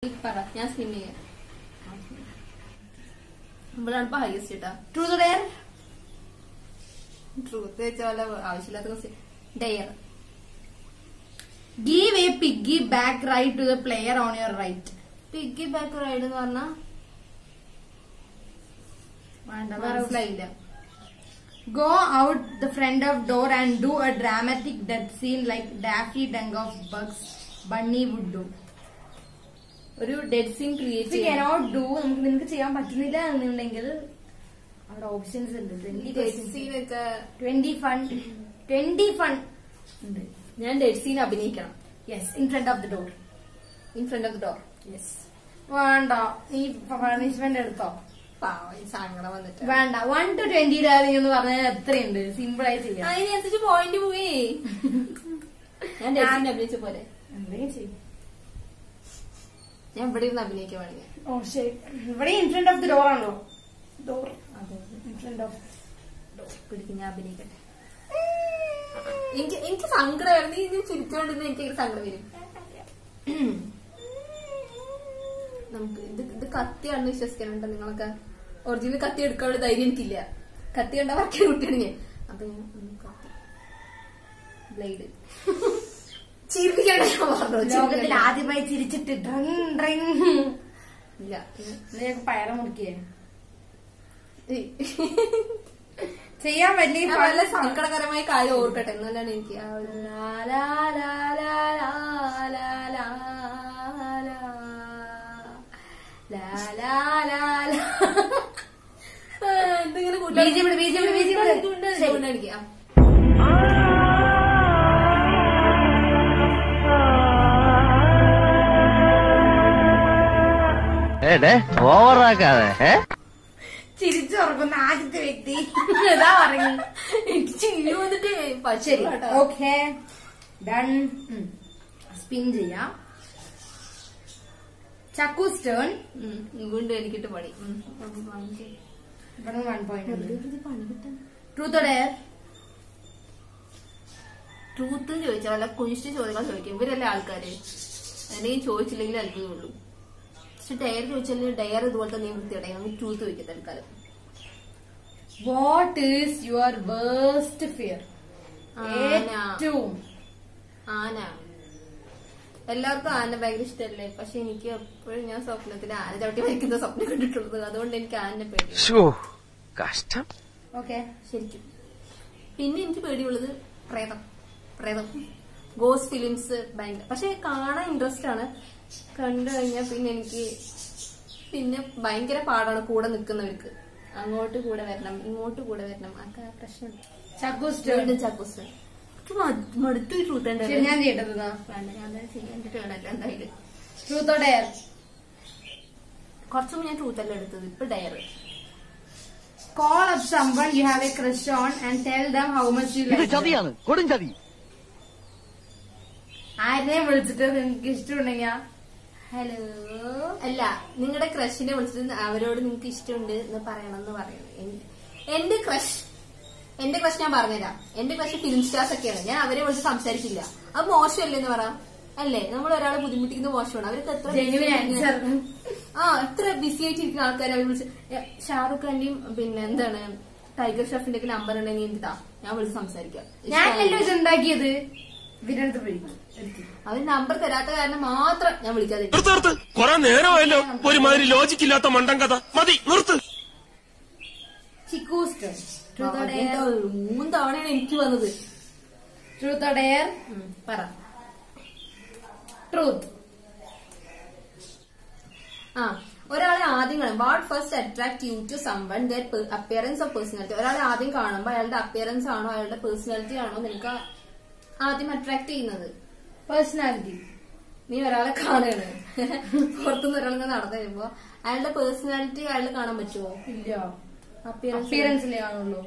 പറ, ഞാൻ സ്പിൻ ചെയ്യാം. നമ്മളാണ് ഇപ്പൊ ഹൈസ്റ്റ് കേട്ടാ. Truth dare. ട്രൂത്ത് വെച്ചാൽ ആവശ്യമില്ലാത്ത question. Dare. Give a piggyback ride to the player on your right. Piggyback ride എന്ന് പറഞ്ഞാ മനസ്സിലായില്ല. Go out the front of door and do a dramatic death scene like Daffy Duck of Bugs Bunny would do. ഒരു dead scene create If you cannot do, നിനക്ക് ചെയ്യാൻ പറ്റുന്നില്ല എന്നുണ്ടെങ്കിൽ അവിടെ options ഉണ്ട്. ഡെഡ് സീൻ ഒക്കെ 20 fun ഉണ്ട്. ഞാൻ ഡെഡ് സീൻ അഭിനയിക്കണം. Yes, in front of the door. In front of the door. Yes. വേണ്ട, നീ പണിഷ്മെന്റ് എടുത്തോ. സങ്കടം വന്നിട്ട് വേണ്ട. 1 to 20 എന്ന് പറഞ്ഞാൽ എത്രയുണ്ട്? സിമ്പിൾ ആയി ചെയ്യാം. അതിനനുസരിച്ച് പോയിന്റ് പോയി. ഞാൻ ഡെഡ് സീൻ അഭിനയിച്ച പോലെ എന്തെങ്കിലും ചെയ്യും. ഞാൻ ഇവിടെ ഇരുന്ന് അഭിനയിക്കുവാണെങ്കിൽ. ഓ ശരി. ഇവിടെ in front of the door ആണല്ലോ. ഡോർ ഇൻ ഫ്രണ്ട് ഓഫ് പിടിക്കും. ഞാൻ അഭിനയിക്കട്ടെ. എനിക്ക് സങ്കടം വരും. നീ ചിരിച്ചോണ്ടിരുന്ന എനിക്ക് സങ്കടം വരും. നമുക്ക് ഇത് കത്തിയാണെന്ന് വിശ്വസിക്കാനുണ്ടോ നിങ്ങളൊക്കെ? ഒറിജിനൽ കത്തി എടുക്കാനുള്ള ധൈര്യം എനിക്കില്ല. കത്തി കണ്ട വറക്കാൻ കുട്ടിയാണ് ഞാൻ. അപ്പൊ ഞാൻ കത്തി ബ്ലേഡ് ചിരിപ്പിക്കണ്ട. ഞാൻ പറഞ്ഞു ലോകത്തിൽ ആദ്യമായി ചിരിച്ചിട്ട് ഇല്ല. പയറ മുറിക്കേ ചെയ്യാൻ വലിയ നല്ല സങ്കടകരമായ കാര്യം ഓർക്കട്ടെ. എന്നാലാണ് എനിക്ക് എന്തെങ്കിലും അടിക്കാം. ഓവറാക്കാതെ ചിരിച്ചുറക്കുന്ന ആദ്യത്തെ വ്യക്തി ഇതാ പറഞ്ഞു. എനിക്ക് ചിരി വന്നിട്ട് ശരി. Okay done. സ്പിൻ ചെയ്യാം. ചക്കൂസ് ടേൺ. വീണ്ടും എനിക്കിട്ട് പണി. ഇവിടെ 1 point. പണി കിട്ടാൻ ട്രൂത്ത് ഡെയർ. ട്രൂത്ത് ചോദിച്ചാൽ വല്ല കുനിഷ്ഠ ചോദ്യങ്ങൾ ചോദിക്കും. ഇവരല്ലേ ആൾക്കാര്. എന്തെങ്കിലും ചോദിച്ചില്ലെങ്കിൽ അത്ഭുതമുള്ളൂ. പക്ഷെ ഡയർ ചോദിച്ചാൽ ഡയർ ഇതുപോലത്തെ നീ വൃത്തിയുടെ ട്രൂത്ത് ചോദിക്കും തൽക്കാലം. What is your waste fear? ഏറ്റവും ആന. എല്ലാവർക്കും ആന ഭയങ്കര ഇഷ്ടമല്ലേ? പക്ഷെ എനിക്ക് എപ്പോഴും ഞാൻ സ്വപ്നത്തിൽ ആന ചവിട്ടി വയ്ക്കുന്ന സ്വപ്നം കണ്ടിട്ടുള്ളത്. അതുകൊണ്ട് എനിക്ക് ആനനെ പേടി. കഷ്ടം. ഓക്കെ ശരിക്കും. പിന്നെ എനിക്ക് പേടിയുള്ളത് പ്രേതം. ഗോസ്റ്റ് ഫിലിംസ് ഭയങ്കര. പക്ഷെ കാണാൻ ഇൻട്രസ്റ്റ് ആണ്. കണ്ടു കഴിഞ്ഞാൽ പിന്നെ എനിക്ക് ഭയങ്കര പാടാണ് കൂടെ നിൽക്കുന്നവർക്ക്. അങ്ങോട്ട് കൂടെ വരണം, ഇങ്ങോട്ട് കൂടെ വരണം. ആ പ്രശ്നം. ചക്കൂസ് ചക്കൂസ് മടുത്തു. ട്രൂത്ത് ഞാൻ ചെയ്യേണ്ടത് എന്തായാലും ട്രൂത്തോ ഡെയർ? കുറച്ചും ഞാൻ ട്രൂത്ത് അല്ല എടുത്തത്. ഇപ്പൊ Dyer. Call up someone you have a crush on and tell them how much you like them. ചതിയാണ്, കൊടും ചതി. ആരെയും വിളിച്ചിട്ട് നിനക്ക് ഇഷ്ടമുണ്ടെങ്കിൽ ഹലോ അല്ല, നിങ്ങളുടെ ക്രഷിനെ വിളിച്ചിട്ട് അവരോട് നിങ്ങൾക്ക് ഇഷ്ടമുണ്ട് എന്ന് പറയണമെന്ന് പറയുന്നത്. എന്റെ ക്രഷ് ഞാൻ പറഞ്ഞുതരാം. എന്റെ ക്രഷ് ഫിലിം സ്റ്റാർസ് ഒക്കെയാണ്. ഞാൻ അവരെ വിളിച്ച് സംസാരിക്കില്ല. അത് മോശമല്ലേ എന്ന് പറയാം. അല്ലേ? നമ്മൾ ഒരാളെ ബുദ്ധിമുട്ടിക്കുന്നത് മോശമാണ്. അവർക്ക് എത്ര ബിസി ആയിട്ടിരിക്കുന്ന ആൾക്കാരെ അവർ വിളിച്ച് ഷാറുഖ് ഖാന്റെയും പിന്നെ എന്താണ് ടൈഗർ ഷെഫിന്റെ ഒക്കെ നമ്പർ ഉണ്ടെങ്കിൽ എന്താ ഞാൻ വിളിച്ച് സംസാരിക്കാം. ഞാനല്ലോ ഇതുണ്ടാക്കിയത്. അവർ നമ്പർ തരാത്ത കാരണം മാത്രം ഞാൻ വിളിക്കാതെ. കുറെ നേരമായല്ലോ ഒരുമാതിരി ലോജിക്കില്ലാത്ത മണ്ടൻ കഥ. മതി, നിർത്ത്. ചിക്കൂസ് 3 തവണയാണ് എനിക്ക് വന്നത്. Truth dare? പറ. ട്രൂത്ത്. ഒരാളെ ആദ്യം കാണും. What first attract you to someone their appearance of personality. ഒരാളെ ആദ്യം കാണുമ്പോൾ അയാളുടെ അപ്പിയറൻസ് ആണോ അയാളുടെ പേഴ്സണാലിറ്റി ആണോ നിനക്ക് ആദ്യം അട്രാക്ട് ചെയ്യുന്നത്? പേഴ്സണാലിറ്റി. നീ ഒരാളെ കാണുകയാണ്, പുറത്തുനിന്ന് ഒരാളെ നടന്നു വരുമ്പോ അയാളുടെ പേഴ്സണാലിറ്റി അയാൾ കാണാൻ പറ്റുമോ? ഇല്ല. അപ്പിയറൻസിലേ കാണുള്ളൂ.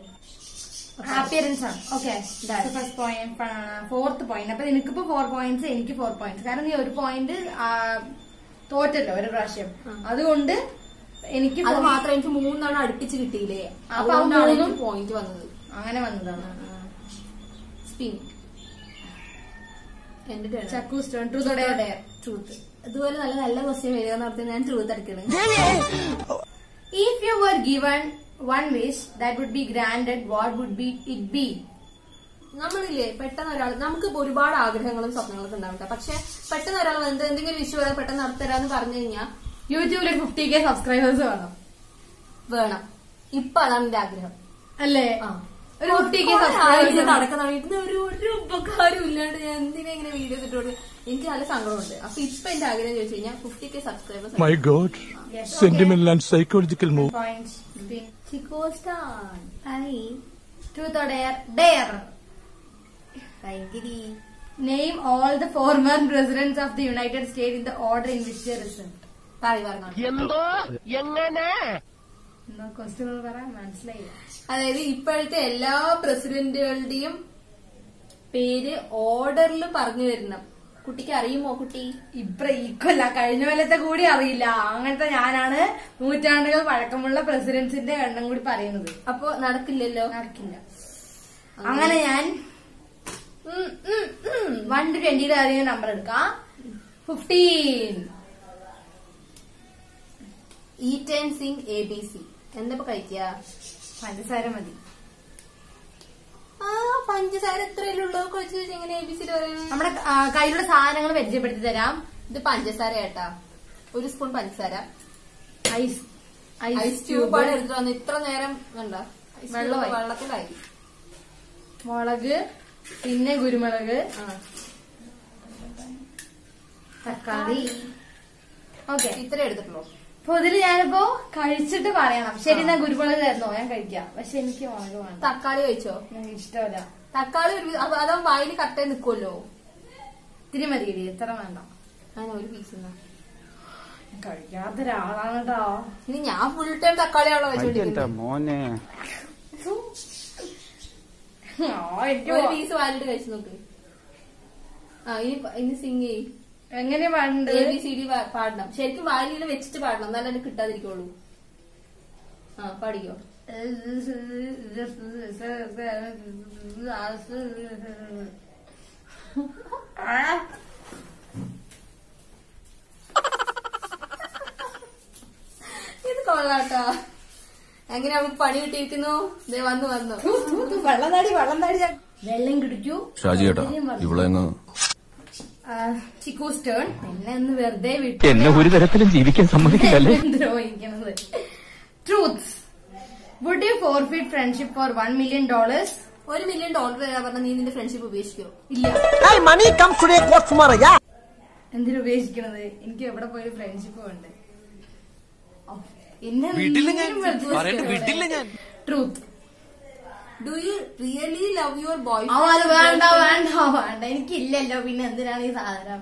അപ്പിയറൻസ് ആണ്. Okay, first point. 4th point. അപ്പൊ നിനക്കിപ്പോ 4 points, എനിക്ക് 4 points. കാരണം നീ ഒരു പോയിന്റ് തോറ്റല്ലോ ഒരു പ്രാവശ്യം. അതുകൊണ്ട് എനിക്ക് അത് മാത്രം എനിക്ക് 3 തവണ അടുപ്പിച്ച് കിട്ടിയില്ലേ? അപ്പൊ പോയിന്റ് വന്നത്. അങ്ങനെ വന്നതാണ്. Spin. Chakku's turn. Truth or dare? Truth. ഇതുപോലെ നല്ല നല്ല ക്വസ്റ്റ്യൻ വരിക എന്ന് പറഞ്ഞാൽ ഞാൻ truth അടിക്കണേ. If you were given one wish that would be granted, what would be it be? നമ്മളില്ലേ പെട്ടെന്ന് ഒരാൾ നമുക്ക് ഒരുപാട് ആഗ്രഹങ്ങളും സ്വപ്നങ്ങളൊക്കെ ഉണ്ടാവട്ടെ, പക്ഷെ പെട്ടെന്ന് ഒരാൾ എന്തെങ്കിലും വിഷു വരാൻ പെട്ടെന്ന് നടത്തരാന്ന് പറഞ്ഞു കഴിഞ്ഞാൽ യൂട്യൂബിൽ 50K സബ്സ്ക്രൈബേഴ്സ് വേണം. ഇപ്പൊ അതാണ് എന്റെ ആഗ്രഹം അല്ലേ? ആ, ഒരു 50K സബ്സ്ക്രൈബേഴ്സ് നടക്കുന്ന വീട്ടിൽ ഒരു ഉപകാരം ഇല്ലാണ്ട് ഞാൻ എന്തിനാ ഇങ്ങനെ വീഡിയോ ഇട്ടോട് എനിക്ക് നല്ല സങ്കടമുണ്ട്. അപ്പൊ ഇപ്പൊ എന്റെ ആഗ്രഹം ചോദിച്ചു കഴിഞ്ഞാൽ 50K subscribers. My God, sentimental and psychological move. points. Chico Star. Hi. Truth or dare? Dare. Name all the former presidents of the United States in the order in which they received. എന്തോ എങ്ങനെ question പറയാൻ മനസ്സിലായില്ല. അതായത് ഇപ്പോഴത്തെ എല്ലാ പ്രസിഡന്റുകളുടെയും പേര് ഓർഡറിൽ പറഞ്ഞു തരണം. കുട്ടിക്ക് അറിയുമോ? കുട്ടി ഈക്വല്ല, കഴിഞ്ഞ കൊല്ലത്തെ കൂടി അറിയില്ല. അങ്ങനത്തെ ഞാനാണ് നൂറ്റാണ്ടുകൾ പഴക്കമുള്ള പ്രസിഡന്റ്സിന്റെ എണ്ണം കൂടി പറയുന്നത്. അപ്പൊ നടക്കില്ലല്ലോ. നടക്കില്ല. അങ്ങനെ ഞാൻ 1 to 20 ആരെയും നമ്പർ എടുക്കാം. 15. Eat and sing ABC. എന്താ കഴിക്കുക? പഞ്ചസാര മതി. ആ, പഞ്ചസാര എത്രയുള്ളൂ? കഴിച്ചു എങ്ങനെ ABC പറയുന്നത്? നമ്മുടെ കയ്യിലുള്ള സാധനങ്ങൾ പരിചയപ്പെടുത്തി തരാം. ഇത് പഞ്ചസാര കേട്ടാ, 1 സ്പൂൺ പഞ്ചസാര. ഐസ് ഐസ് ക്യൂബാണ് എടുത്തിട്ട് വന്നത്. ഇത്ര നേരം കണ്ട വെള്ളത്തിലായി. മുളക്, പിന്നെ കുരുമുളക്, തക്കാളി. ഓക്കെ, ഇത്ര എടുത്തിട്ടുള്ളൂ. അപ്പൊ ഇതില് ഞാനിപ്പോ കഴിച്ചിട്ട് പറയണം. ശരി, ഞാൻ കുരുമുളക് തരുന്നോ? ഞാൻ കഴിക്കാം, പക്ഷെ എനിക്ക് മുളക് വേണം. തക്കാളി കഴിച്ചോ? എനിക്ക് ഇഷ്ടമല്ല തക്കാളി. അതാ വായിൽ കറക്റ്റായി നിക്കുമല്ലോ. ഇത്തിരി മതി, ഇത്ര വേണ്ട. അങ്ങനെ ഒരു പീസ് കഴിക്കാത്തൊരാളാണ് കേട്ടോ. ഇനി ഞാൻ ഫുൾ ടൈം തക്കാളിയാണല്ലോ കഴിച്ചോണ്ടിരിക്കുന്നത്. മോനെ ഒരു പീസ് വാലിട്ട് കഴിച്ചു നോക്ക്. ആ, ഇനി സിംഗ് ചെയ്യും. എങ്ങനെ പണ്ട് ABCD പാടണം. ശരിക്കും വാലിയിൽ വെച്ചിട്ട് പാടണം, എന്നാലും എനിക്ക് കിട്ടാതിരിക്കുള്ളൂ. ആ, പാടിക്കോ. ഇത് കൊള്ളാട്ടോ. എങ്ങനെ അവൾക്ക് പണി കിട്ടിയിരിക്കുന്നു? വന്നു വെള്ളം താടി വെള്ളം കുടിക്കൂ. ചിക്കൂസ് ടേൺ. പിന്നെ ഒന്ന് വെറുതെ വിട്ടു എന്നെ ഒരു തരത്തിലും ജീവിക്കാൻ സമ്മതിക്കില്ലല്ലേ? ദ്രോഹിക്കണത്. Truth. Would you forfeit friendship for $1 million? $1 million തരാ പറഞ്ഞ നീ നിന്റെ ഫ്രണ്ട്ഷിപ്പ് ഉപേക്ഷിക്കോ? ഇല്ല. എന്തിനു ഉപേക്ഷിക്കണത്? എനിക്ക് എവിടെ പോയി ഫ്രണ്ട്ഷിപ്പ് ഉണ്ട്. Truth. Do you really love your boy? വേണ്ട എനിക്കില്ലല്ലോ, പിന്നെ എന്തിനാണ് ഈ സാധനം?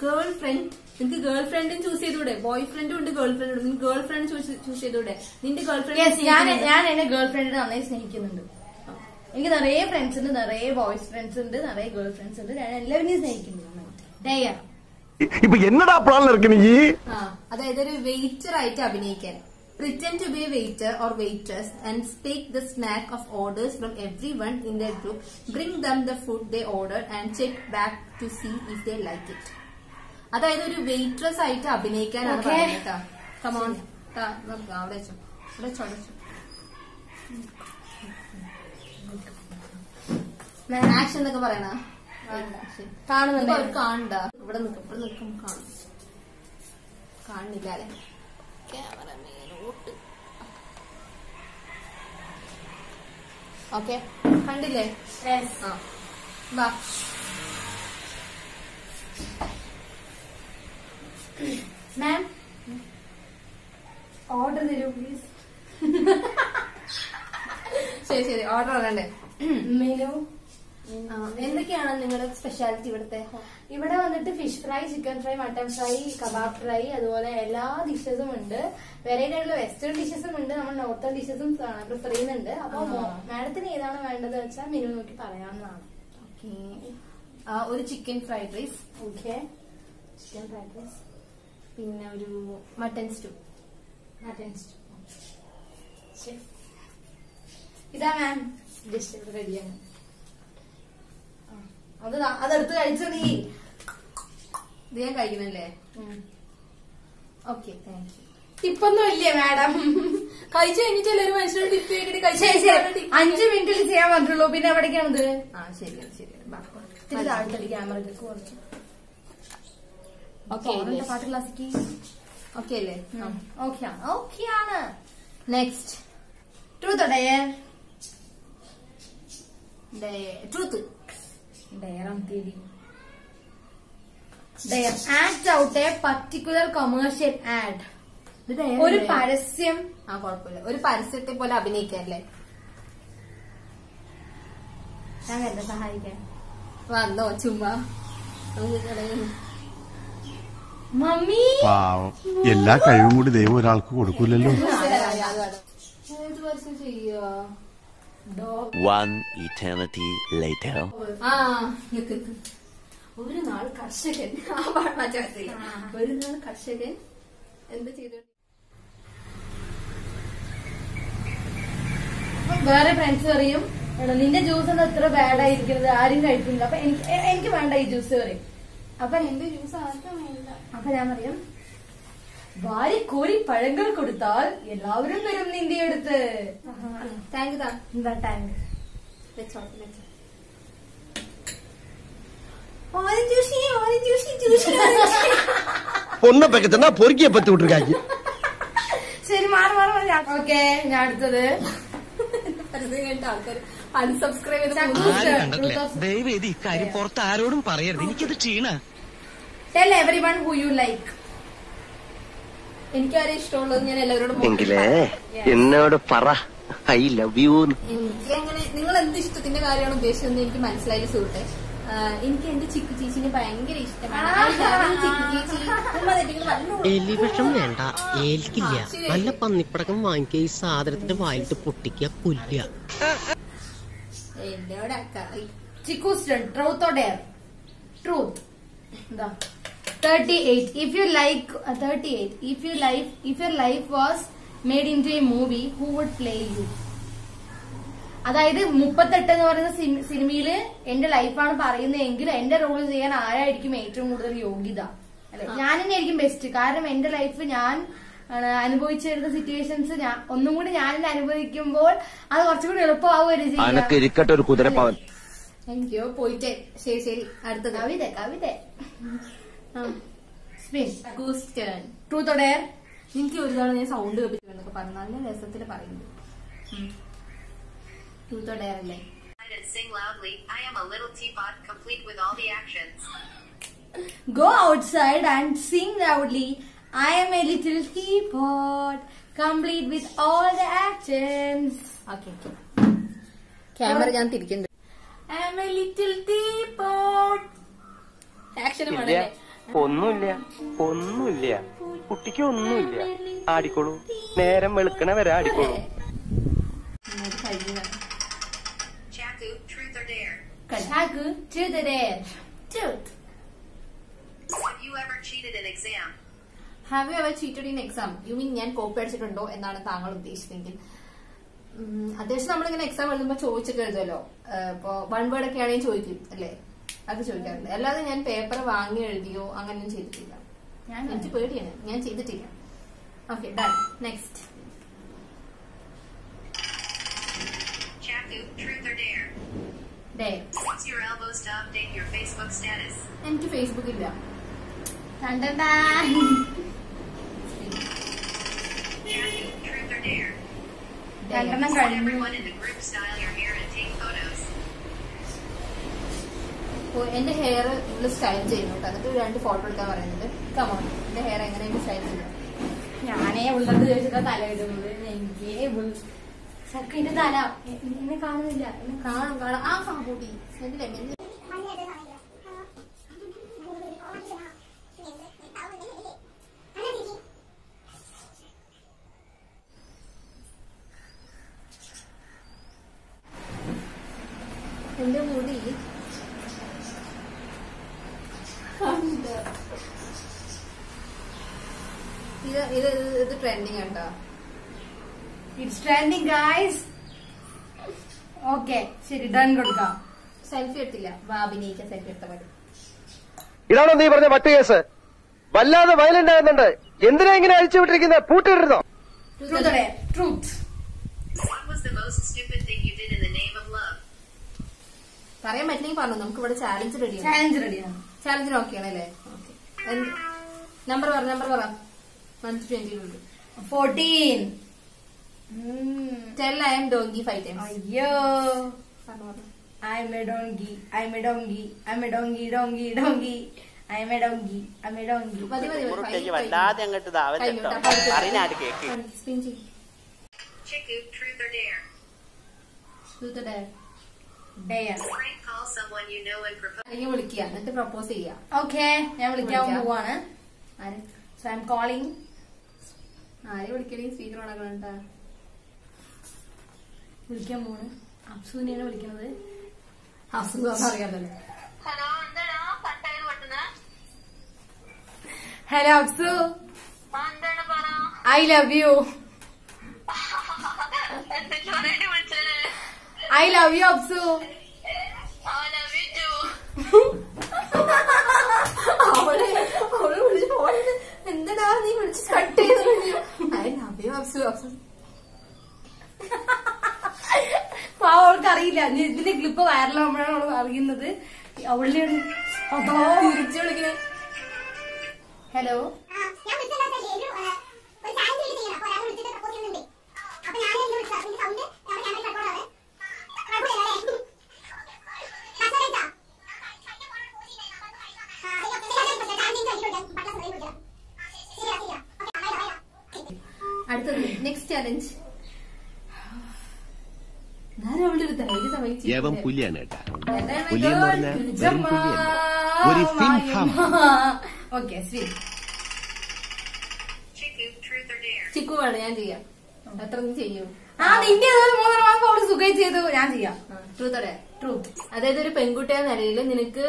Girl friend. നിനക്ക് ഗേൾ ഫ്രണ്ടും ചൂസ് ചെയ്തൂടെ? ബോയ് ഫ്രണ്ടും ഉണ്ട്, ഗേൾ ഫ്രണ്ടും ഉണ്ട്. നിനക്ക് ഗേൾ ഫ്രണ്ട് ചൂസ് ചെയ്തൂടെ? നിന്റെ ഗേൾ ഫ്രണ്ട്. ഞാൻ എന്നെ ഗേൾ ഫ്രണ്ടിനെ നന്നായി സ്നേഹിക്കുന്നുണ്ട്. എനിക്ക് നിറയെ ഫ്രണ്ട്സ് ഉണ്ട്, നിറയെ ബോയ്സ് ഫ്രണ്ട്സ് ഉണ്ട്, നിറയെ ഗേൾ ഫ്രണ്ട്സ് ഉണ്ട്. ഞാൻ എല്ലാവരെയും സ്നേഹിക്കുന്നുണ്ട്. ഇപ്പൊ എന്നടാ പ്ലാൻ ഇറക്കണ ഈ? അതായത് ഒരു വെയിറ്റർ ആയിട്ട് അഭിനയിക്കാൻ. Pretend to be a waiter or waitress and take the snack of orders from everyone in their group. Bring them the food they ordered and check back to see if they like it. അതായത് ഒരു waitress ആയിട്ട് അഭിനയിക്കാനാണ് പറയുന്നത്. Come on, അവിടെ വെച്ചോ. Action എന്നൊക്കെ പറയണ കാണുന്നുണ്ട്. അവർ കാണണ്ട. ഇവിടെ നിൽക്കും കാണുന്നില്ല അല്ലെ? ക്യാമറ മേലോട്ട്. ഓക്കെ, കണ്ടില്ലേ? ആ, വാ. മാം, ഓർഡർ തരൂ പ്ലീസ്. ശരി, ഓർഡർ പറയണ്ടേ? മെനു എന്തൊക്കെയാണ് നിങ്ങളുടെ സ്പെഷ്യാലിറ്റി ഇവിടുത്തെ? ഇവിടെ വന്നിട്ട് fish fry, chicken fry, mutton fry, kebab fry, അതുപോലെ എല്ലാ ഡിഷസും ഉണ്ട്. വെറൈറ്റി ആയിട്ടുള്ള വെസ്റ്റേൺ ഡിഷസും ഉണ്ട്, നമ്മൾ നോർത്തേൺ ഡിഷസും പ്രിഫർ ചെയ്യുന്നുണ്ട്. അപ്പൊ മാഡത്തിന് ഏതാണ് വേണ്ടത് വെച്ചാൽ മെനു നോക്കി പറയാവുന്നതാണ്. ഓക്കെ, ഒരു chicken fried rice. Okay, chicken fried rice. പിന്നെ ഒരു മട്ടൺ സ്റ്റൂ. ഇതാ മാം ഡിഷ് ഇവിടെ റെഡിയാണ്. അതെടുത്ത് കഴിച്ചോ നീ. ഇത് ഞാൻ കഴിക്കണല്ലേ? Okay, thank you. ടിപ്പൊന്നും ഇല്ലേ മാഡം? കഴിച്ചു കഴിഞ്ഞിട്ടല്ലേ ഒരു മനുഷ്യനോട് ടിപ്പ് ചെയ്തിട്ട് ശരി ശരി, 5 മിനിറ്റിൽ ചെയ്യാൻ പറ്റുള്ളൂ. പിന്നെ എവിടേക്കാണിത്? ശരിയാണ് ശരിയാണ്. ക്യാമറ കുറച്ച് പാട്ട് ക്ലാസ്സിക്ക് ഓക്കെ അല്ലേ? ഓക്കെയാണ്. Next truth dare. Truth. Dare act out a particular commercial ad. ഒരു പരസ്യം. കുഴപ്പമില്ല. ഒരു പരസ്യത്തെ പോലെ അഭിനയിക്കല്ലേ? ഞാൻ എന്നെ സഹായിക്കാൻ വന്നോ ചുമ്മാ? മമ്മി പാവം, എല്ലാ കഴിവും കൂടി ദൈവം ഒരാൾക്ക് കൊടുക്കൂലല്ലോ. ഏത് പരസ്യം ചെയ്യാ? One eternity later. ഒരു നാൾ കർഷകൻ, ആ പാട്ട് മാറ്റില്ല. ഒരു നാൾ കർഷകൻ എന്ത് ചെയ്തു? വേറെ ഫ്രണ്ട്സ് പറയും, നിന്റെ ജ്യൂസ് എന്താ ഇത്ര ബാഡ് ആയിരിക്കുന്നത്, ആരും കഴിക്കുന്നില്ല, അപ്പൊ എനിക്ക് വേണ്ട ഈ ജ്യൂസ് പറയും. അപ്പൊ എന്റെ ജ്യൂസ് ആർക്കും വേണ്ട. അപ്പൊ ഞാൻ പറയും, വാരിക്കോരി പഴങ്ങൾ കൊടുത്താൽ എല്ലാവരും വരും നിന്റെ അടുത്ത്. Thank you. എന്താ ടാങ്ക്? பொண்ணை பக்கத்துனா பொறுக்கிய பத்து விட்டுருக்காங்க. ശരി, മാറി. ഓക്കെ, ഞാൻ അടുത്തത്. ആൾക്കാർ അൺസബ്സ്ക്രൈബ് ദയവേദി ഇക്കാര്യം പുറത്ത് ആരോടും പറയരുത്, എനിക്കത് ക്ഷീണ. Tell everyone who you like. എനിക്കാരെ ഇഷ്ടമുള്ളത് ഞാൻ എല്ലാവരോടും എങ്കിലേ എന്നോട് പറ ഐ ലവ് യു. എനിക്ക് അങ്ങനെ നിങ്ങൾ എന്ത് ഇഷ്ടത്തിന്റെ കാര്യമാണ് ഉദ്ദേശിച്ചതെന്ന് എനിക്ക് മനസ്സിലായി സുഹൃത്തെ. എനിക്ക് എന്റെ ചിക്കു ചേച്ചിനെ ഭയങ്കര ഇഷ്ടമാണ്. എലിവിഷം വേണ്ട, ഏൽക്കില്ല. നല്ല പന്നിപ്പടക്കം വാങ്ങിക്കുക, ഈ സാധനത്തിന്റെ വായിലിട്ട് പൊട്ടിക്കുക, കൊല്ലുക. എന്നോട് ചിക്കൂസ് turn. Truth or dare? Truth. 38. If your life was made into a movie, who would play you? അതായത് 38 എന്ന് പറയുന്ന സിനിമയില് എന്റെ ലൈഫാണ് പറയുന്നതെങ്കിൽ എന്റെ റോൾ ചെയ്യാൻ ആരായിരിക്കും ഏറ്റവും കൂടുതൽ യോഗ്യത? അല്ലെ, ഞാൻ തന്നെ ആയിരിക്കും ബെസ്റ്റ്. കാരണം എന്റെ ലൈഫ് ഞാൻ അനുഭവിച്ചു വരുന്ന സിറ്റുവേഷൻസ് ഒന്നും കൂടി ഞാൻ തന്നെ അനുഭവിക്കുമ്പോൾ അത് കുറച്ചുകൂടി എളുപ്പമാവുകയും ഇരിക്കട്ടെ ഒരു കുതിരപ്പവൻ. എനിക്കോ പോയിട്ടേ. ശരി, അടുത്തത് കവിത. Truth or dare? എനിക്ക് ഒരു തവണ ഞാൻ സൗണ്ട് കേൾപ്പിച്ചു പറഞ്ഞു, നല്ല രസത്തിൽ പറയുന്നു. ട്രൂത്ത് ഓർ ഡെയർ അല്ലേ? Go outside and sing loudly. I am a little teapot, complete with all the actions. Okay. Camera ഞാൻ തിരിക്കുന്നുണ്ട്. I am a little teapot. Action വേണല്ലേ? ഒന്നുമില്ല കുട്ടിക്ക് ഒന്നുമില്ല. ആടിക്കോളൂ, നേരം വെളുക്കണ വരെ ആടിക്കോളൂ. Chaku, truth or dare? Truth. Have you ever cheated in exam? Have you ever cheated in exam? You mean ഞാൻ കോപ്പി അടിച്ചിട്ടുണ്ടോ എന്നാണ് താങ്കൾ ഉദ്ദേശിച്ചെങ്കിൽ. അത്യാവശ്യം നമ്മളിങ്ങനെ എക്സാം എഴുതുമ്പോ ചോദിച്ചിട്ട് എഴുതുമല്ലോ. ഇപ്പൊ 1 വേർഡ് ഒക്കെ ആണെങ്കിൽ ചോദിക്കും അല്ലേ? അത് ചോദിക്കാറുണ്ട്. അല്ലാതെ ഞാൻ പേപ്പർ വാങ്ങി എഴുതിയോ അങ്ങനെയൊന്നും ചെയ്തിട്ടില്ല. എനിക്ക് പേടിയാണ്, ഞാൻ ചെയ്തിട്ടില്ല. Okay, done. Next. What's your elbows to update your Facebook status? എനിക്ക് ഫേസ്ബുക്ക് ഇല്ല. Truth or dare? Let everyone in the group style your hair and take photos. എന്റെ ഹെയർ ഫുള്ള് സ്റ്റൈൽ ചെയ്യുന്നു കേട്ടോ. എന്നിട്ട് 2 ഫോട്ടോ എടുക്കാൻ പറയുന്നുണ്ട്. കമോൺ, എന്റെ hair എങ്ങനെയാണ് സ്റ്റൈൽ ചെയ്യുന്നത്? ഞാനേ ഉള്ളത് ചോദിച്ചിട്ടാ തല ഇടുന്നത്. എനിക്ക് സക്കിന്റെ തല എന്നെ കാണുന്നില്ല. കാണാം. ആ സാമ്പൂട്ടി എന്തില്ലേ? എന്റെ മുടി ഇത് ട്രെൻഡിങ് കേട്ടോ. It's trending guys. ഓക്കെ, ശരി, ഡൺ കൊടുക്കാം. സെൽഫി എടുത്തില്ല. അഭിനയിക്കാൻ സെൽഫി എടുത്ത പോലെ. ഇതാണോ നീ പറഞ്ഞ മറ്റു കേസ്? വല്ലാതെ വയലന്റ് ആകുന്നുണ്ട്. എന്തിനാ ഇങ്ങനെ അഴിച്ചുവിട്ടിരിക്കുന്നത്? പൂട്ടിയിടുന്നോ? Truth. What was the most stupid thing you did in the name of love? പറയാൻ പറ്റില്ലെങ്കിൽ പറഞ്ഞു. നമുക്ക് ഇവിടെ ചാലഞ്ച് റെഡിയാണ്. ചാലഞ്ചിന് ഓക്കെയാണ് അല്ലേ? ഓക്കെ. നമ്പർ പറ 1 to 20 14. Tell I am donkey 5 times. അയ്യോ. I'm a donkey. I'm a donkey. I'm a donkey. Donkey. Donkey. I'm a donkey. I'm a donkey. മതി. വല്ലാതെ അങ്ങോട്ട് Ariyad cake. Chiku, truth or dare? Dare. Prank call someone you know and propose. അല്ലെങ്കിൽ വിളിക്കുക എന്നിട്ട് propose ചെയ്യാം. Okay. ഞാൻ വിളിക്കാൻ പോവാണ്. So I'm calling. ആരെ വിളിക്കണെങ്കിൽ സ്പീക്കർ ഓണാക്കണട്ടാ. വിളിക്കാൻ പോണ്. അപ്സുവിനെയാണ് വിളിക്കുന്നത്. അറിയാമല്ലോ. Hello Apsu. I love you. I love you Apsu. അവള് വിളിച്ച് പോയത് എന്താടാ നീ വിളിച്ച് കട്ട് ചെയ്തു. അവൾക്ക് അറിയില്ല. ഇതിന്റെ ക്ലിപ്പ് വൈറലാകുമ്പോഴാണ് അവൾ അറിയുന്നത്. അവളുടെ അതോ തിരിച്ചു വിളിക്കണേ. ഹലോ. അടുത്തത് നെക്സ്റ്റ് ചാലഞ്ച്. അവളുടെ ഒരു ധൈര്യം പുലിയാണ് കേട്ടാ. ഓക്കെ. ചിക്കു വേണം ഞാൻ ചെയ്യാം. എത്ര നീ ചെയ്യും? നിന്റെ അവള് സുഖം ചെയ്തു. ഞാൻ ചെയ്യാം. ട്രൂത്ത്. അതായത് ഒരു പെൺകുട്ടിയുടെ നിലയിൽ നിനക്ക്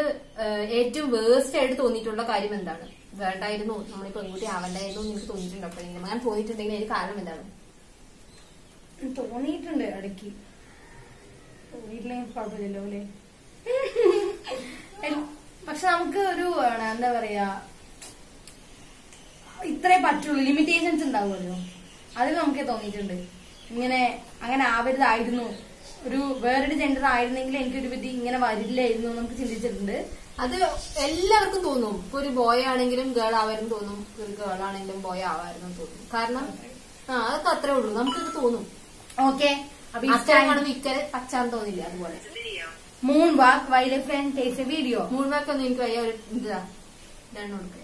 ഏറ്റവും വേസ്റ്റ് ആയിട്ട് തോന്നിയിട്ടുള്ള കാര്യം എന്താണ്? വേണ്ടായിരുന്നു, നമ്മൾ ഈ പെൺകുട്ടി ആവണ്ടായിരുന്നു നിനക്ക് തോന്നിയിട്ടുണ്ടോ? എപ്പോഴെങ്കിലും അങ്ങനെ തോന്നിയിട്ടുണ്ടെങ്കിൽ അതിന് കാരണം എന്താണ്? തോന്നിയിട്ടുണ്ട് ഇടയ്ക്ക്. തോന്നിയിട്ടില്ലെങ്കിൽ കുഴപ്പമില്ലല്ലോ അല്ലേ? പക്ഷെ നമുക്ക് ഒരു എന്താ പറയാ, ഇത്രേ പറ്റുള്ളൂ, ലിമിറ്റേഷൻസ് ഉണ്ടാവുമല്ലോ. അതിൽ നമുക്ക് തോന്നിയിട്ടുണ്ട് അങ്ങനെ ആവരുതായിരുന്നു, ഒരു വേറൊരു ജെൻഡർ ആയിരുന്നെങ്കിൽ എനിക്കൊരു വിധി ഇങ്ങനെ വരില്ലായിരുന്നു നമുക്ക് ചിന്തിച്ചിട്ടുണ്ട്. അത് എല്ലാവർക്കും തോന്നും. ഇപ്പൊ ഒരു ബോയ് ആണെങ്കിലും ഗേൾ ആവാനും തോന്നും, ഒരു ഗേൾ ആണെങ്കിലും ബോയ് ആവാനും തോന്നും. കാരണം അതൊക്കെ അത്രേ ഉള്ളൂ, നമുക്കത് തോന്നും. ഓക്കെ. വിക്കല് പച്ചാന്ന് തോന്നില്ല. അതുപോലെ moonwalk wild friend taste video. Moonwalk ഒന്നും എനിക്ക് വയ്യ. ഒരു ഇതാ രണ്ടു കൊടുക്ക.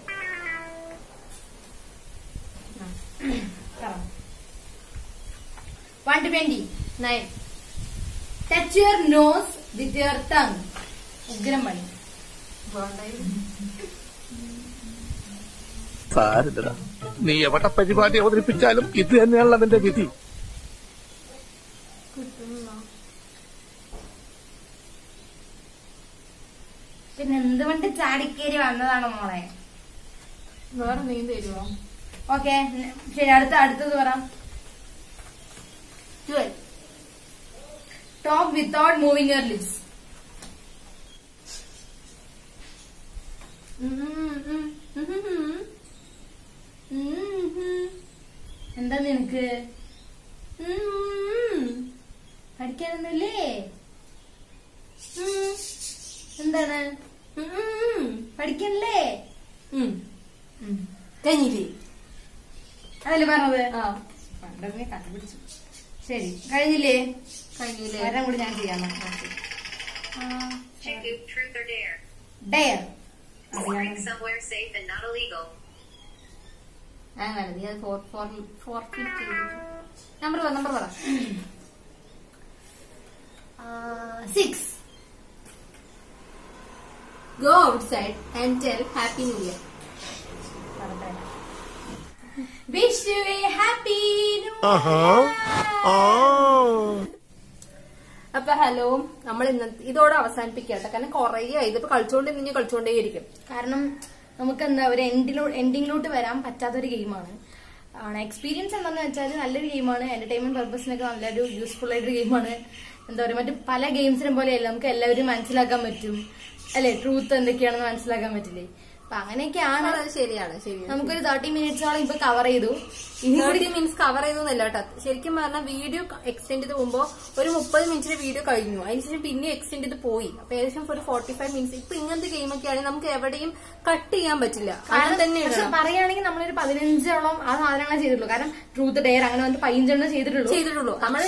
129. Touch your nose with your tongue. ഉഗ്രം പണി. സാരില്ലടാ, നീ എവിടെ പരിപാടി അവതരിപ്പിച്ചാലും ഇത് തന്നെയാണല്ലോ അതിന്റെ വിധി. പിന്നെ എന്തുകൊണ്ട് ചാടിക്കേരി വന്നതാണോ മോളെ? വേറെ നീ തരുമോ? ഓക്കെ ശരി. അടുത്തത് പറ. 12. Talk without moving your lips. എന്താ നിനക്ക് പഠിക്കാനൊന്നുമില്ലേ? എന്താണ് പഠിക്കണല്ലേ? കഴിഞ്ഞില്ലേ? അതല്ലേ പറഞ്ഞത്? പണ്ടൊക്കെ കണ്ടുപിടിച്ചു. ശരി, കഴിഞ്ഞില്ലേ? വരാൻ കൂടി ഞാൻ ചെയ്യാം. Dare. Somewhere safe and not illegal. Number പറ. 6. Go outside and tell Happy New Year. Wish you a happy new year. അപ്പൊ ഹലോ, നമ്മൾ ഇന്നത്തെ ഇതോടെ അവസാനിപ്പിക്കട്ടെ. കാരണം കുറേ ഇതിപ്പോ കളിച്ചോണ്ടേയിരിക്കും. കാരണം നമുക്ക് എന്താ ഒരു എൻഡിങ്ങിലോട്ട് വരാൻ പറ്റാത്തൊരു ഗെയിമാണ്. എക്സ്പീരിയൻസ് എന്താണെന്ന് വെച്ചാൽ നല്ലൊരു ഗെയിമാണ്, എന്റർടൈൻമെന്റ് പർപ്പസിനൊക്കെ നല്ലൊരു യൂസ്ഫുൾ ആയിട്ടൊരു ഗെയിമാണ്. എന്താ പറയുക, മറ്റു പല ഗെയിംസിനും പോലെയല്ല, നമുക്ക് എല്ലാവരും മനസ്സിലാക്കാൻ പറ്റും അല്ലെ? ട്രൂത്ത് എന്തൊക്കെയാണെന്ന് മനസ്സിലാക്കാൻ പറ്റില്ലേ? അപ്പൊ അങ്ങനെയൊക്കെയാണ്. അത് ശരിയാണ്. നമുക്കൊരു 30 മിനിറ്റ്സോളം ഇപ്പൊ കവർ ചെയ്തു. 30 മിനിറ്റ്സ് കവർ ചെയ്തൊന്നല്ല കേട്ടോ. ശരിക്കും പറഞ്ഞാൽ വീഡിയോ എക്സ്റ്റെൻഡ് ചെയ്ത് പോകുമ്പോ ഒരു 30 മിനിറ്റിന്റെ വീഡിയോ കഴിഞ്ഞു, അതിനുശേഷം പിന്നെ എക്സ്റ്റെൻഡ് ചെയ്ത് പോയി. അപ്പൊ ഏകദേശം ഒരു 45 മിനിറ്റ്സ്. ഇപ്പൊ ഇങ്ങനത്തെ ഗെയിമൊക്കെ ആണെങ്കിൽ നമുക്ക് എവിടെയും കട്ട് ചെയ്യാൻ പറ്റില്ല. അങ്ങനെ തന്നെയാണ് പറയുകയാണെങ്കിൽ നമ്മളൊരു 15ഓളം ആ സാധനങ്ങളെ ചെയ്തിട്ടുള്ളൂ. കാരണം ട്രൂത്ത് ഡെയർ അങ്ങനെ വന്ന് 15 ചെയ്തിട്ടുള്ളൂ. നമ്മൾ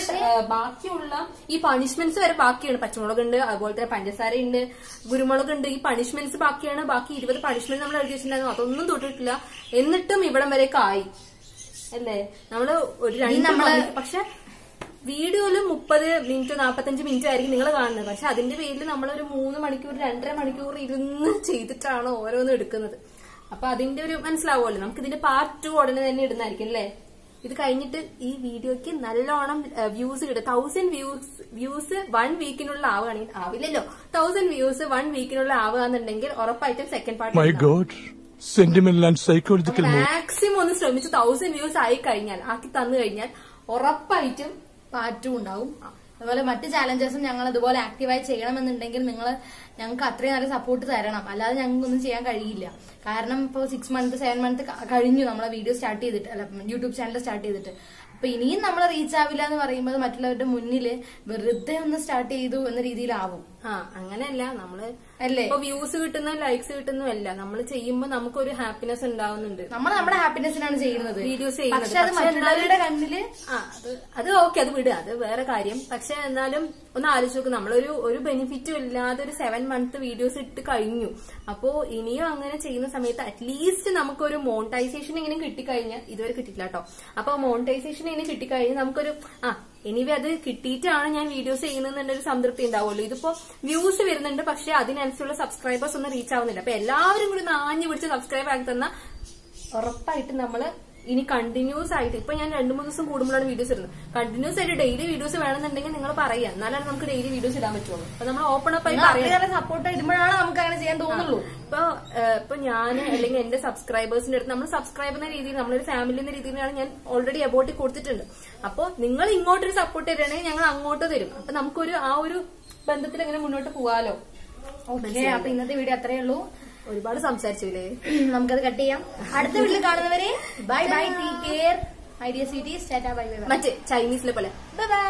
ബാക്കിയുള്ള ഈ പണിഷ്മെന്റ്സ് വരെ ബാക്കിയാണ്. പച്ചമുളക് ഉണ്ട്, അതുപോലെ തന്നെ പഞ്ചസാര ഉണ്ട്, കുരുമുളക് ഉണ്ട്. ഈ പണിഷ്മെന്റ്സ് ബാക്കിയാണ്. ബാക്കി 20 പണിഷ്മെന്റ് നമ്മൾ എഴുതി വെച്ചിട്ടുണ്ടായിരുന്നു, അതൊന്നും തൊട്ടിട്ടില്ല. എന്നിട്ടും ഇവിടം വരെയൊക്കെ ആയി അല്ലേ. നമ്മള് ഒരു 2 പക്ഷെ വീഡിയോയില് 30 മിനിറ്റ് 45 മിനിറ്റ് ആയിരിക്കും നിങ്ങൾ കാണുന്നത്. പക്ഷെ അതിന്റെ പേരിൽ നമ്മളൊരു 3 മണിക്കൂർ 2.5 മണിക്കൂർ ഇരുന്ന് ചെയ്തിട്ടാണ് ഓരോന്നും എടുക്കുന്നത്. അപ്പൊ അതിന്റെ ഒരു മനസ്സിലാവുമല്ലോ. നമുക്ക് ഇതിന്റെ പാർട്ട് 2 ഉടനെ തന്നെ ഇടുന്നതായിരിക്കും അല്ലേ. ഇത് കഴിഞ്ഞിട്ട് ഈ വീഡിയോക്ക് നല്ലോണം വ്യൂസ് കിട്ടും. 1000 വ്യൂസ് 1 വീക്കിനുള്ള ആവുകയാണെങ്കിൽ, ആവില്ലല്ലോ, 1000 വ്യൂസ് 1 വീക്കിനുള്ള ആവുകയാണെന്നുണ്ടെങ്കിൽ ഉറപ്പായിട്ടും സെക്കൻഡ് പാർട്ട് മാക്സിമം ഒന്ന് ശ്രമിച്ച് 1000 വ്യൂസ് ആക്കി തന്നു കഴിഞ്ഞാൽ ഉറപ്പായിട്ടും പാർട്ട് 2 ഉണ്ടാവും. അതുപോലെ മറ്റ് ചാലഞ്ചസും ഞങ്ങൾ അതുപോലെ ആക്റ്റീവായി ചെയ്യണമെന്നുണ്ടെങ്കിൽ നിങ്ങൾ ഞങ്ങൾക്ക് അത്രയും നല്ല സപ്പോർട്ട് തരണം. അല്ലാതെ ഞങ്ങൾക്കൊന്നും ചെയ്യാൻ കഴിയില്ല. കാരണം ഇപ്പോൾ 6 മന്ത് 7 മന്ത് കഴിഞ്ഞു നമ്മളെ വീഡിയോ സ്റ്റാർട്ട് ചെയ്തിട്ട്, അല്ല യൂട്യൂബ് ചാനൽ സ്റ്റാർട്ട് ചെയ്തിട്ട്. അപ്പൊ ഇനിയും നമ്മൾ റീച്ച് ആവില്ല എന്ന് പറയുമ്പോൾ മറ്റുള്ളവരുടെ മുന്നില് വെറുതെ ഒന്ന് സ്റ്റാർട്ട് ചെയ്തു എന്ന രീതിയിലാവും. അങ്ങനെയല്ല നമ്മള് അല്ലേ. ഇപ്പൊ വ്യൂസ് കിട്ടുന്ന ലൈക്സ് കിട്ടുന്നല്ല, നമ്മൾ ചെയ്യുമ്പോൾ നമുക്കൊരു ഹാപ്പിനെസ് ഉണ്ടാവുന്നുണ്ട്. നമ്മൾ നമ്മുടെ ഹാപ്പിനെസ്സിനാണ് ചെയ്യുന്നത് വീഡിയോസ് ചെയ്യുന്നത്. പക്ഷെ അത് മറ്റുള്ളവരുടെ കണ്ണില് അത് ഓക്കെ, അത് വിടുക, അത് വേറെ കാര്യം. പക്ഷെ എന്നാലും ഒന്ന് ആലോചിച്ച് നോക്ക്, നമ്മളൊരു ബെനിഫിറ്റും ഇല്ലാതെ ഒരു 7 മന്ത് വീഡിയോസ് ഇട്ട് കഴിഞ്ഞു. അപ്പോ ഇനിയും അങ്ങനെ ചെയ്യുന്ന സമയത്ത് അറ്റ്ലീസ്റ്റ് നമുക്കൊരു മോണിറ്റൈസേഷൻ എങ്ങനെ കിട്ടിക്കഴിഞ്ഞാൽ, ഇതുവരെ കിട്ടിയില്ല കേട്ടോ. അപ്പൊ മോണിറ്റൈസേഷൻ എങ്ങനെ കിട്ടിക്കഴിഞ്ഞാൽ നമുക്കൊരു എനിവേ അത് കിട്ടിയിട്ടാണ് ഞാൻ വീഡിയോസ് ചെയ്യുന്നതിന്റെ ഒരു സംതൃപ്തി ഉണ്ടാവുമല്ലോ. ഇതിപ്പോ വ്യൂസ് വരുന്നുണ്ട്, പക്ഷെ അതിനനുസരിച്ചുള്ള സബ്സ്ക്രൈബേഴ്സ് ഒന്നും റീച്ച് ആവുന്നില്ല. അപ്പൊ എല്ലാവരും കൂടി നാഞ്ഞു പിടിച്ച് സബ്സ്ക്രൈബ് ആക്കി തന്ന ഉറപ്പായിട്ട് നമ്മള് ഇനി കണ്ടിന്യൂസ് ആയിട്ട്, ഇപ്പൊ ഞാൻ 2-3 ദിവസം കൂടുമ്പോഴാണ് വീഡിയോസ് ഇടുന്നത്. കണ്ടിന്യൂസ് ആയിട്ട് ഡെയിലി വീഡിയോസ് വേണമെന്നുണ്ടെങ്കിൽ നിങ്ങൾ പറയാ, എന്നാലാണ് നമുക്ക് ഡെയിലി വീഡിയോസ് ഇടാൻ പറ്റുള്ളൂ. അപ്പൊ നമ്മൾ ഓപ്പൺ അപ്പ് ആയി പറയാം, സപ്പോർട്ട് ഇടുമ്പോഴാണ് നമുക്ക് അങ്ങനെ ചെയ്യാൻ തോന്നുള്ളൂ. ഇപ്പൊ ഞാൻ അല്ലെങ്കിൽ എന്റെ സബ്സ്ക്രൈബേഴ്സിന്റെ അടുത്ത് നമ്മൾ സബ്സ്ക്രൈബ് എന്ന രീതിയിൽ, നമ്മളൊരു ഫാമിലി എന്ന രീതിയിലാണ് ഞാൻ ഓൾറെഡി അബോട്ടി കൊടുത്തിട്ടുണ്ട്. അപ്പൊ നിങ്ങൾ ഇങ്ങോട്ടൊരു സപ്പോർട്ട് തരുകയാണെങ്കിൽ ഞങ്ങൾ അങ്ങോട്ട് തരും. അപ്പൊ നമുക്കൊരു ആ ഒരു ബന്ധത്തിൽ എങ്ങനെ മുന്നോട്ട് പോവാലോ. ഓക്കെ, അപ്പൊ ഇന്നത്തെ വീഡിയോ അത്രയേ ഉള്ളൂ. ഒരുപാട് സംസാരിച്ചില്ലേ, നമുക്കത് കട്ട് ചെയ്യാം. അടുത്ത വീട്ടിൽ കാണുന്നവരെ bye bye, take care, idea cities, tata bye bye. മറ്റേ ചൈനീസിലെ പോലെ ബൈ ബൈ.